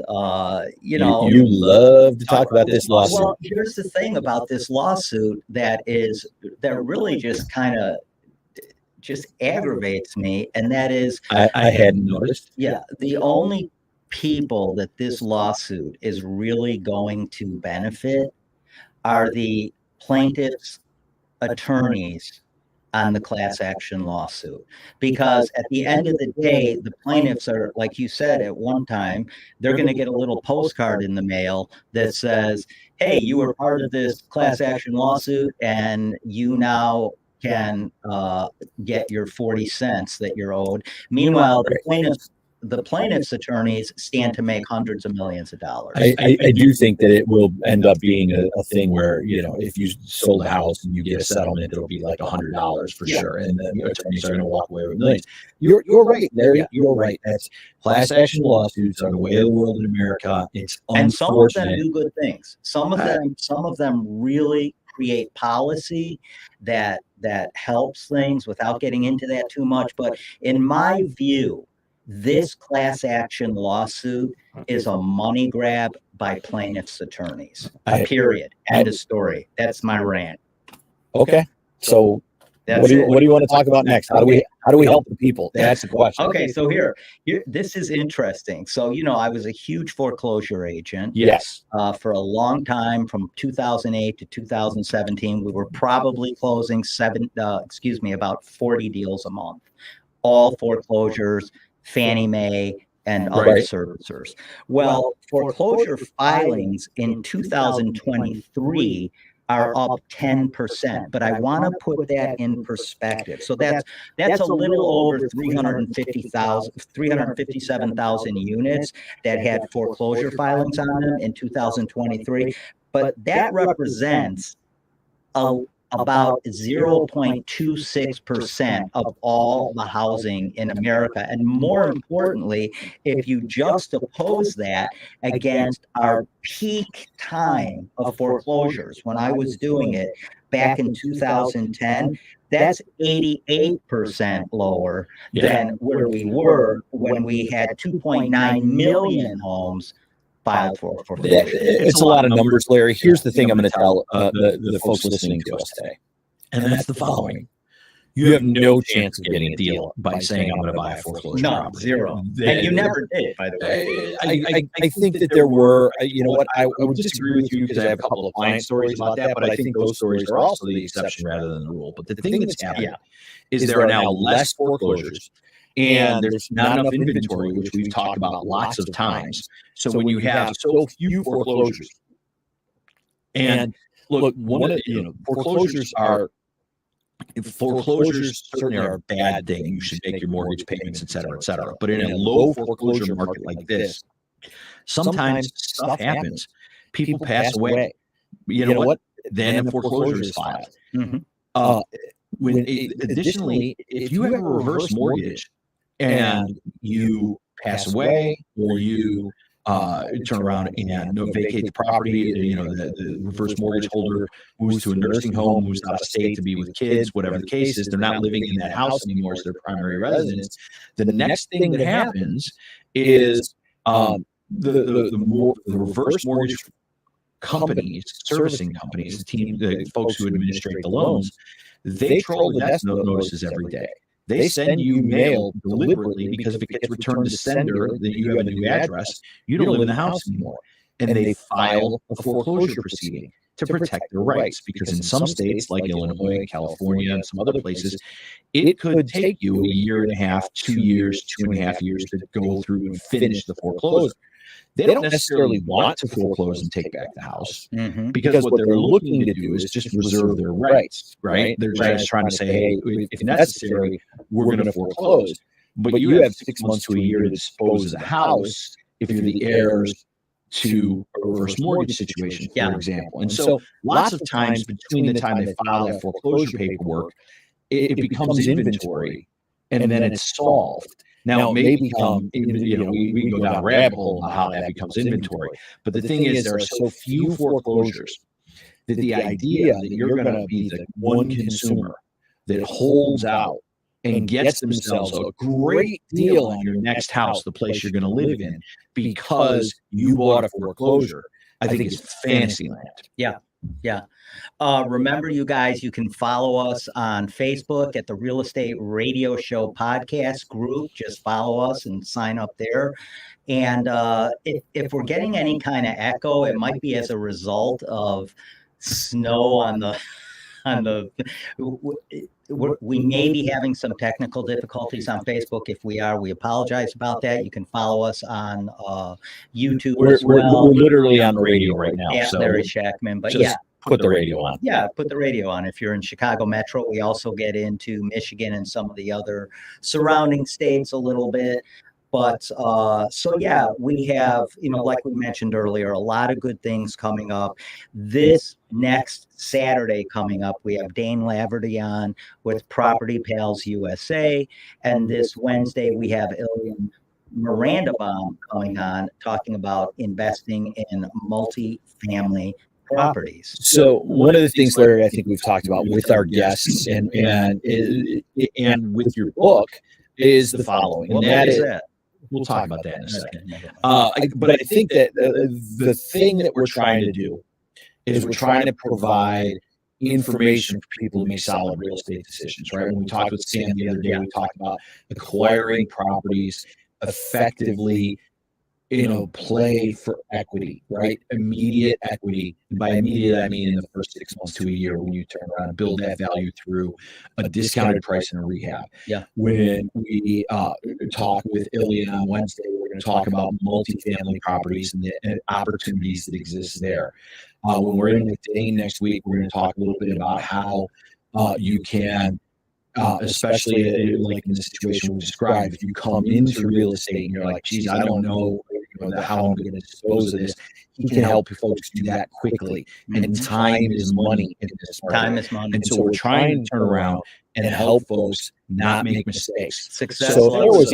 you love to talk about this lawsuit. Well, here's the thing about this lawsuit that really just kind of just aggravates me. And that is, I hadn't noticed. Yeah, the only people that this lawsuit is really going to benefit are the plaintiffs' attorneys on the class action lawsuit, because at the end of the day, the plaintiffs are, like you said at one time, they're going to get a little postcard in the mail that says, hey, you were part of this class action lawsuit and you now can get your 40 cents that you're owed. Meanwhile, the plaintiff's attorneys stand to make hundreds of millions of dollars. I do think that it will end up being a thing where, if you sold a house and you get a settlement, it'll be like $100 for sure. And the attorneys are going to walk away with millions. You're right, Larry. Yeah. You're right. That's class action lawsuits are the way of the world in America. It's and some of them do good things. Some of them really create policy that helps things without getting into that too much. But in my view, this class action lawsuit is a money grab by plaintiffs' attorneys. Period. End of story. That's my rant. Okay. So what do you want to talk about next? How do we help the people? That's the question. Okay. So here, this is interesting. So, I was a huge foreclosure agent. Yes. For a long time, from 2008 to 2017, we were probably closing about 40 deals a month, all foreclosures, Fannie Mae, and other servicers. Well, foreclosure filings in 2023 are up 10%, but I want to put that in perspective. So that's a little over 357,000 units that had foreclosure filings on them in 2023, but that represents about 0.26% of all the housing in America. And more importantly, if you juxtapose that against our peak time of foreclosures, when I was doing it back in 2010, that's 88% lower than where we were when we had 2.9 million homes filed for foreclosure. It's a lot of numbers, Larry. Here's the thing I'm going to tell the folks listening to us today, and that's the following. You have no chance of getting a deal by saying I'm going to buy a foreclosure property. Zero. And you never did, by the way. I think that there were, I would disagree with you because I have a couple of client stories about that, but I think those stories are also the exception rather than the rule. But the thing that's happening is there are now less foreclosures. And there's not enough inventory, which we've talked about lots of times. So when you have so few foreclosures, and look, foreclosures certainly are a bad thing. You should make your mortgage payments, et cetera, et cetera. But in a low foreclosure market like this, sometimes stuff happens. People pass away. You know what? Then the foreclosure is filed. Mm-hmm. Additionally, if you have a reverse mortgage and you pass away, or you turn around and vacate the property, the reverse mortgage holder moves to a nursing home, moves out of state to be with kids, whatever the case is, they're not living in that house anymore as their primary residence. The next thing that happens is The reverse mortgage companies, servicing companies, the folks who administrate the loans, they troll the death notices every day. They send you mail deliberately because if it gets returned to sender, then you have a new address, you don't live in the house anymore. And they file a foreclosure proceeding to protect their rights, because in some states like Illinois, California, and some other places, it could take you a year and a half, 2 years, 2.5 years to go through and finish the foreclosure. They don't necessarily want to foreclose and take back the house, because what they're looking to do is just reserve their rights, right? They're just trying to say, hey, if necessary, we're going to foreclose. But you have 6 months to a year to dispose of the house if you're the heirs to a reverse mortgage situation, for example. And so lots of times between the time they file that foreclosure paperwork, it becomes inventory, and then it's solved. Now, it may become, we can go down a rabbit hole about how that becomes inventory. But the thing is, there are so few foreclosures that the idea that you're going to be the one consumer that holds out and gets themselves a great deal on your next house, the place you're going to live in, because you bought a foreclosure, I think is fantasy land. Yeah. Yeah. Remember, you guys, you can follow us on Facebook at the Real Estate Radio Show podcast group. Just follow us and sign up there. And if we're getting any kind of echo, it might be as a result of snow on the we may be having some technical difficulties on Facebook. If we are, we apologize about that. You can follow us on YouTube as well. We're literally on the radio right now. Yeah, so Larry Shakman. But just put the radio on. Yeah, put the radio on. If you're in Chicago Metro, we also get into Michigan and some of the other surrounding states a little bit. But so, yeah, we have, like we mentioned earlier, a lot of good things coming up. This next Saturday coming up, we have Dain Laverty on with Property Pals USA. And this Wednesday, we have Ilian Mirandabaum coming on talking about investing in multifamily properties. So one of the things, Larry, I think we've talked about with our guests and with your book is the following. What is that? We'll talk about that in a second. But I think that the thing that we're trying to do is we're trying to provide information for people to make solid real estate decisions, right? When we talked with Sam the other day, we talked about acquiring properties effectively, play for equity, right? Immediate equity. And by immediate, I mean in the first 6 months to a year when you turn around and build that value through a discounted price and a rehab. Yeah. When we talk with Ilian on Wednesday, we're going to talk about multifamily properties and the opportunities that exist there. When we're in with Dain next week, we're going to talk a little bit about how you can, especially like in the situation we described, if you come into real estate and you're like, geez, I don't know how I'm going to dispose of this. He can help folks do that quickly. And time is money in this market. Time is money. And so we're trying to turn around and help folks not make mistakes. Success. So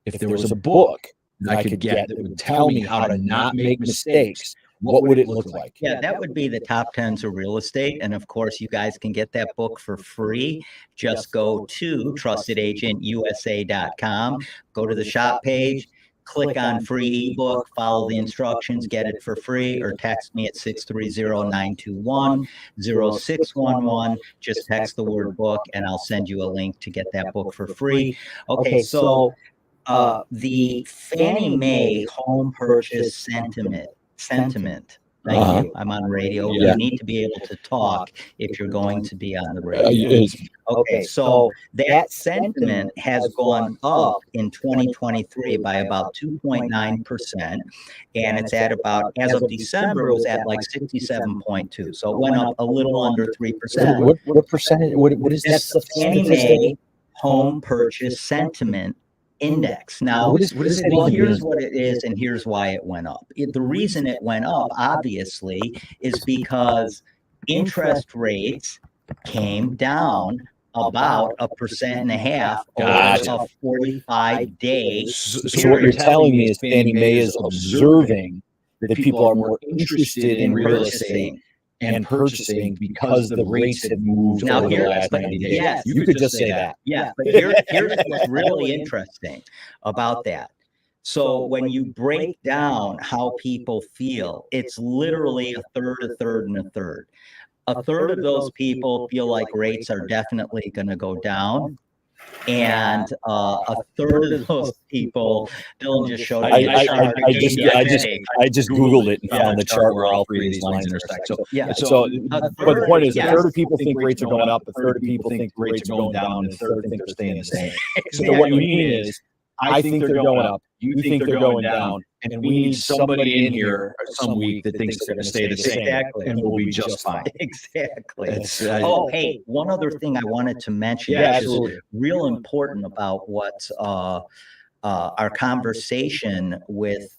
if there was a book that I could get that would tell me how to not make mistakes, what would it look like? Yeah, that would be the top 10s of real estate. And of course, you guys can get that book for free. Just go to trustedagentusa.com, go to the shop page, click on free ebook, follow the instructions, get it for free, or text me at 630-921-0611. Just text the word book and I'll send you a link to get that book for free. Okay, so the Fannie Mae home purchase sentiment. Thank you. I'm on radio. Yeah. You need to be able to talk if you're going to be on the radio. Okay, so that sentiment has gone up in 2023 by about 2.9%. And it's at about, as of December, it was at like 67.2. So it went up a little under 3%. What percentage? What is That's the Fannie Mae home purchase sentiment index. Now, what is it? Well, here's what it is, and here's why it went up. The reason it went up, obviously, is because interest rates came down about 1.5% over a 45 days. So what you're telling me is Fannie Mae is observing that people are more interested in real estate and purchasing because the rates have moved over the last 90 days. Yes, you could just say that. Yeah, but here's what's really interesting about that. So when you break down how people feel, it's literally a third, a third, and a third. A third of those people feel like rates are definitely going to go down. And a third of those people, Dylan just showed me. I just Googled it and found the chart where all three of these lines intersect. So yeah. So, but the point is, a yes. third of people think rates are going up, a third of people think rates are going down, and a third think they're staying the same. So what you mean is, I think they're going up, you think they're going down, and we need somebody in here some week that thinks they're going to stay the same, Exactly. and we'll be just fine. Exactly. It's, Hey, one other thing I wanted to mention, Yeah, which is absolutely. real important about what our conversation with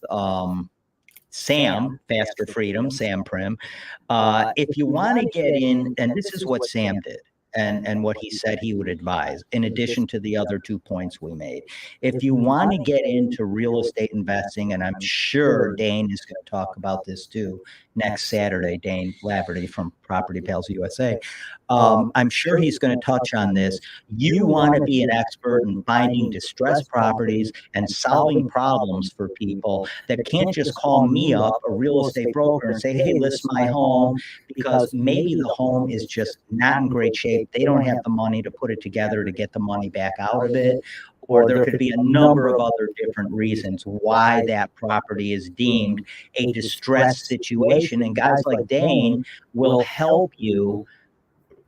Sam, Faster Freedom, Sam Prim. If you want to get in, and this is what Sam did, and what he said he would advise, in addition to the other 2 points we made. If you want to get into real estate investing, and I'm sure Dain is going to talk about this too next Saturday, Dain Laverty from Property Pals USA. I'm sure he's going to touch on this. You want to be an expert in finding distressed properties and solving problems for people that can't just call me up, a real estate broker, and say, hey, list my home, because maybe the home is just not in great shape. They don't have the money to put it together to get the money back out of it. Or there could be a number of other different reasons why that property is deemed a distressed situation. And guys like Dain will help you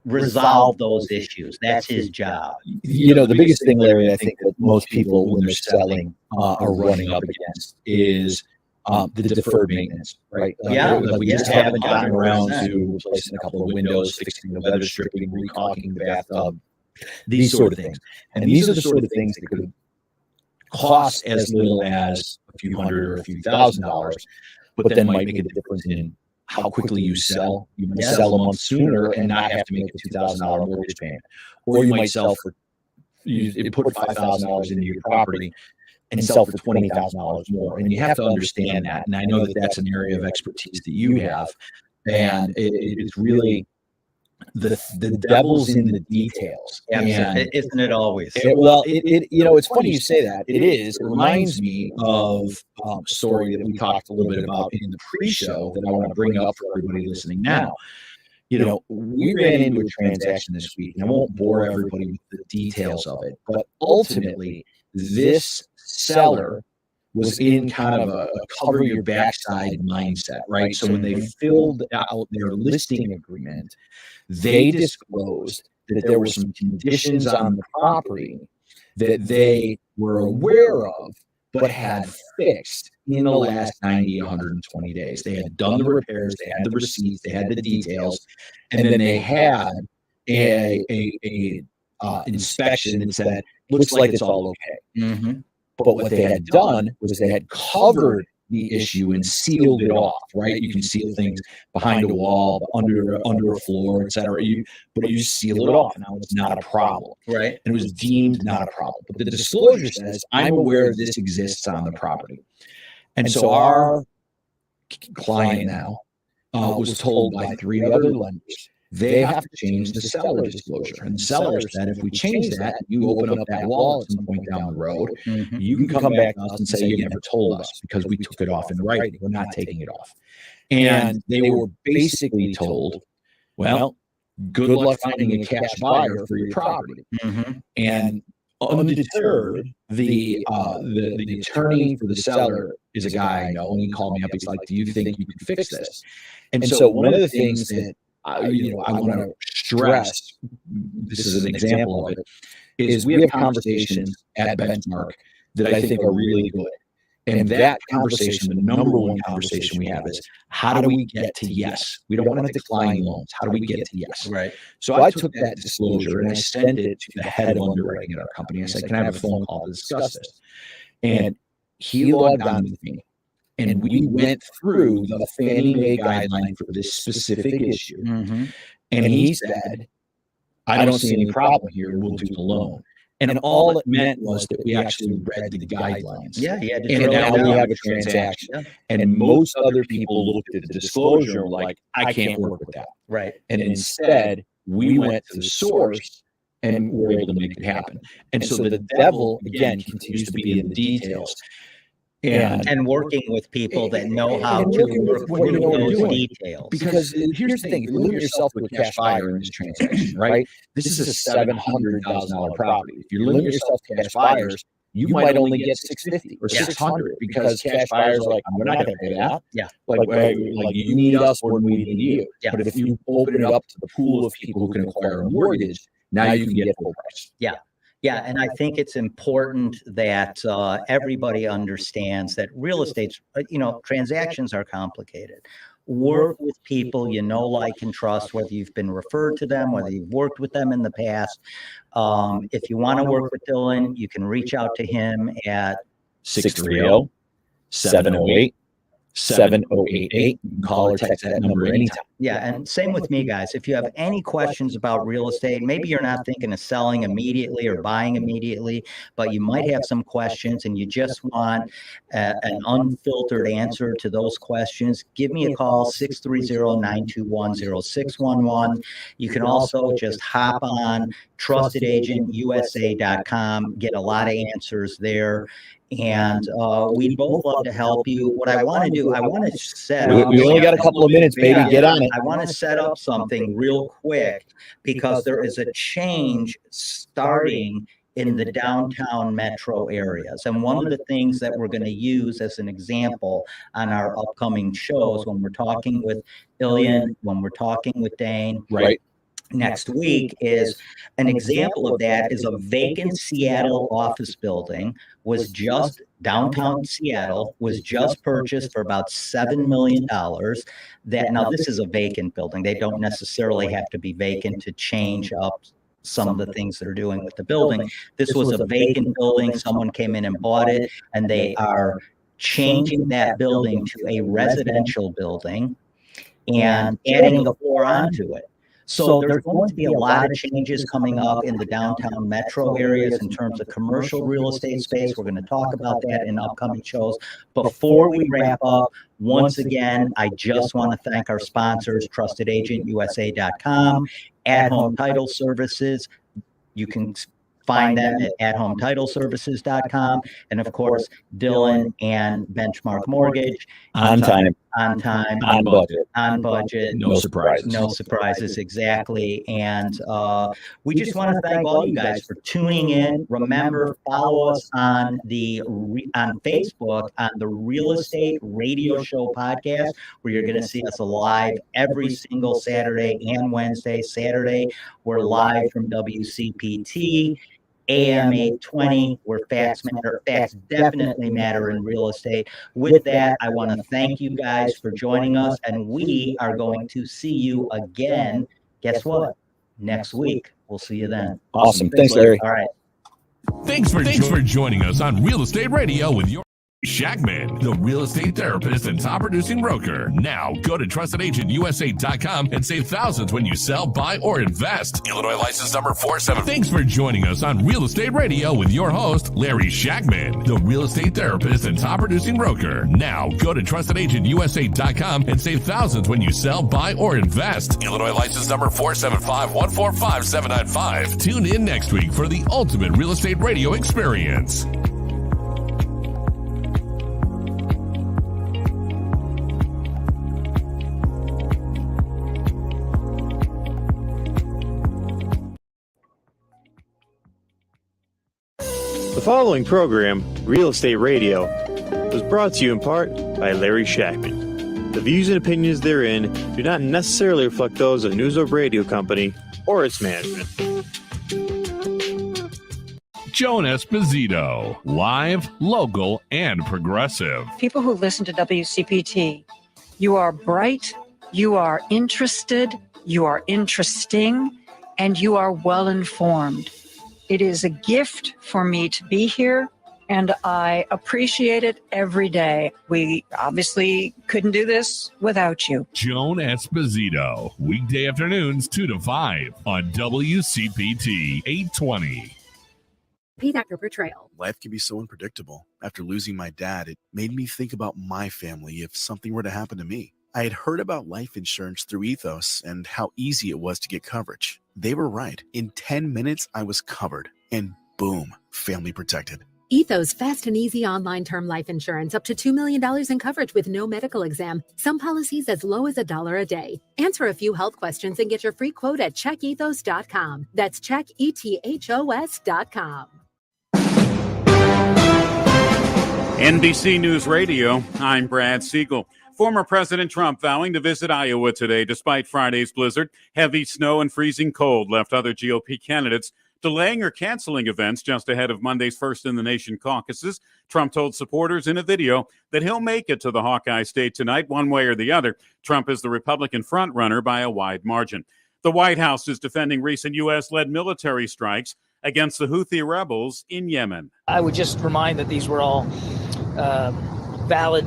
resolve those issues. That's his job. You know, the biggest thing, Larry, I think that most people, when they're selling, are running up against is the deferred maintenance, right? We just haven't gotten around to replacing a couple of windows, fixing the weather stripping, recalking the bathtub, these sort of things. And these are the sort of things that could cost as little as a few $100 or a few $1,000, but then might make a difference in how quickly you sell. You might sell a month sooner and not have to make a $2,000 mortgage payment, or you might sell for you put $5,000 into your property and sell for $20,000 more. And you have to understand that. And I know that that's an area of expertise that you have, and it's really the devil's in the details. And isn't it always? It's funny you say that. It is. It reminds me of a story that we talked a little bit about in the pre-show that I want to bring up for everybody listening now. You know, we ran into a transaction this week, and I won't bore everybody with the details of it, but ultimately, this seller was in kind of a cover your backside mindset, right? So when they filled out their listing agreement, they disclosed that there were some conditions on the property that they were aware of, but had fixed in the last 90, 120 days. They had done the repairs, they had the receipts, they had the details, and then they had a inspection and said, looks like it's all okay. Mm-hmm. But what they had done was they had covered the issue and sealed it off, right? You can seal things behind a wall, under a floor, et cetera. But you seal it off. Now it's not a problem. Right. And it was deemed not a problem. But the disclosure says, I'm aware this exists on the property. And so our client now was told by 3 other lenders, they have to change the seller disclosure. And the seller said, if we change that, you open up that wall at some point down the road, you can come back to us and say, you never told us because we took it off in writing. We're not taking it off. And they were basically told, well, good luck finding a cash buyer for your property. And undeterred, the attorney for the seller is a guy I know, and he called me up. He's like, do you think you can fix this? And so one of the things that I want to stress, this is an example of it, is we have conversations at Benchmark that I think are really good. And that conversation, the number one conversation we have is, how do we get to yes? We don't want to decline loans. How do we get to yes? Right. So I took that disclosure and I sent it to the head of underwriting at our company. I said, can I have a phone call to discuss this? And he logged on with me. And we went through the Fannie Mae guideline for this specific issue. And he said, I don't see any problem here. We'll do the loan. And all it meant was that we actually read the guidelines. And now we have a transaction. And most other people looked at the disclosure and were like, I can't work with that. Right. And instead, we went to the source and were able to make it happen. And so the devil, again, continues to be in the details. And working with people that know how to work through those details. Because here's the thing, if you limit yourself to a cash buyer in this transaction, right? This is a $700,000 property. If you limit yourself to cash buyers, you might only get 650 or 600 because cash buyers are like, we're not going to pay that. Yeah. Like you need us more than we need you. Yeah. But if you open it up to the pool of people who can acquire a mortgage, now you can get full price. Yeah. Yeah, and I think it's important that everybody understands that real estate's, transactions are complicated. Work with people you know, like, and trust, whether you've been referred to them, whether you've worked with them in the past. If you want to work with Dylan, you can reach out to him at 630-708-7088. You can call or text that number anytime. Yeah, and same with me, guys. If you have any questions about real estate, maybe you're not thinking of selling immediately or buying immediately, but you might have some questions and you just want an unfiltered answer to those questions, give me a call, 630-921-0611. You can also just hop on trustedagentusa.com, get a lot of answers there. And we both love to help you. What I want to do, I want to set up. We only got a couple of minutes, baby. Get on it. I want to set up something real quick because there is a change starting in the downtown metro areas. And one of the things that we're going to use as an example on our upcoming shows, when we're talking with Ilian, when we're talking with Dain, right, next week, is an example of that is a vacant Seattle office building was just downtown Seattle, was just purchased for about $7 million. That now this is a vacant building. They don't necessarily have to be vacant to change up some of the things that are doing with the building. This was a vacant building. Someone came in and bought it, and they are changing that building to a residential building and adding a floor onto it. So there's going to be a lot of changes coming up in the downtown metro areas in terms of commercial real estate space. We're going to talk about that in upcoming shows. Before we wrap up, once again, I just want to thank our sponsors, trustedagentusa.com, At Home Title Services. You can find them at athometitleservices.com. And of course, Dylan and Benchmark Mortgage. On time. On budget. No surprises, exactly. And we just want to thank all you guys for tuning in. Remember, follow us on Facebook on the Real Estate Radio Show podcast, where you're going to see us live every single Saturday and Wednesday. Saturday, we're live from WCPT. AM 820, where facts matter. Facts definitely matter in real estate. With that, I want to thank you guys for joining us, and we are going to see you again. Guess what? Next week. We'll see you then. Awesome. Thanks, Larry. All right. Thanks for joining us on Real Estate Radio with your Shakman, the real estate therapist and top producing broker. Now go to trustedagentusa.com and save thousands when you sell, buy, or invest. Illinois license number 47. Thanks for joining us on Real Estate Radio with your host, Larry Shakman, the real estate therapist and top producing broker. Now go to trustedagentusa.com and save thousands when you sell, buy, or invest. Illinois license number 475-145-795. Tune in next week for the ultimate real estate radio experience. The following program, Real Estate Radio, was brought to you in part by Larry Shakman. The views and opinions therein do not necessarily reflect those of News Orb Radio Company or its management. Joan Esposito, live, local, and progressive. People who listen to WCPT, you are bright, you are interested, you are interesting, and you are well informed. It is a gift for me to be here, and I appreciate it every day. We obviously couldn't do this without you. Joan Esposito, weekday afternoons 2 to 5 on WCPT 820. Repeat after portrayal. Life can be so unpredictable. After losing my dad, it made me think about my family if something were to happen to me. I had heard about life insurance through Ethos and how easy it was to get coverage. They were right. In 10 minutes, I was covered. And boom, family protected. Ethos fast and easy online term life insurance up to $2 million in coverage with no medical exam. Some policies as low as $1 a day. Answer a few health questions and get your free quote at checkethos.com. That's checkethos.com. NBC News Radio, I'm Brad Siegel. Former President Trump vowing to visit Iowa today despite Friday's blizzard. Heavy snow and freezing cold left other GOP candidates delaying or canceling events just ahead of Monday's First in the Nation caucuses. Trump told supporters in a video that he'll make it to the Hawkeye State tonight one way or the other. Trump is the Republican frontrunner by a wide margin. The White House is defending recent U.S.-led military strikes against the Houthi rebels in Yemen. I would just remind that these were all valid,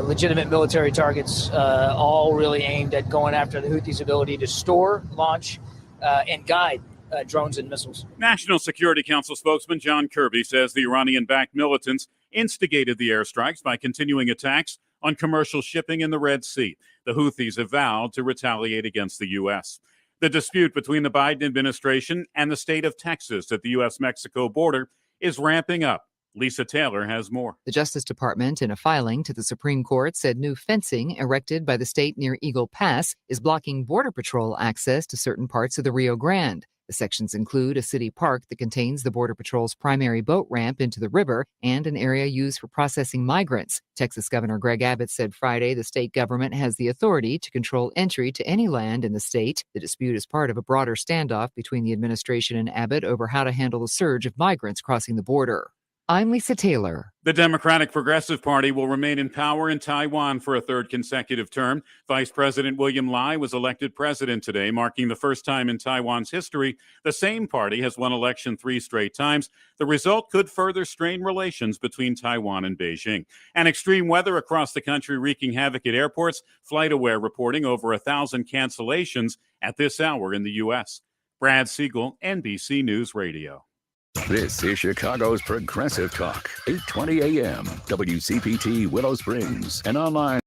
legitimate military targets, all really aimed at going after the Houthis' ability to store, launch, and guide drones and missiles. National Security Council spokesman John Kirby says the Iranian-backed militants instigated the airstrikes by continuing attacks on commercial shipping in the Red Sea. The Houthis have vowed to retaliate against the U.S. The dispute between the Biden administration and the state of Texas at the U.S.-Mexico border is ramping up. Lisa Taylor has more. The Justice Department, in a filing to the Supreme Court, said new fencing erected by the state near Eagle Pass is blocking Border Patrol access to certain parts of the Rio Grande. The sections include a city park that contains the Border Patrol's primary boat ramp into the river and an area used for processing migrants. Texas Governor Greg Abbott said Friday the state government has the authority to control entry to any land in the state. The dispute is part of a broader standoff between the administration and Abbott over how to handle the surge of migrants crossing the border. I'm Lisa Taylor. The Democratic Progressive Party will remain in power in Taiwan for a third consecutive term. Vice President William Lai was elected president today, marking the first time in Taiwan's history the same party has won election 3 straight times. The result could further strain relations between Taiwan and Beijing. And extreme weather across the country wreaking havoc at airports. FlightAware reporting over 1,000 cancellations at this hour in the U.S. Brad Siegel, NBC News Radio. This is Chicago's Progressive Talk, 820 AM, WCPT Willow Springs, and online.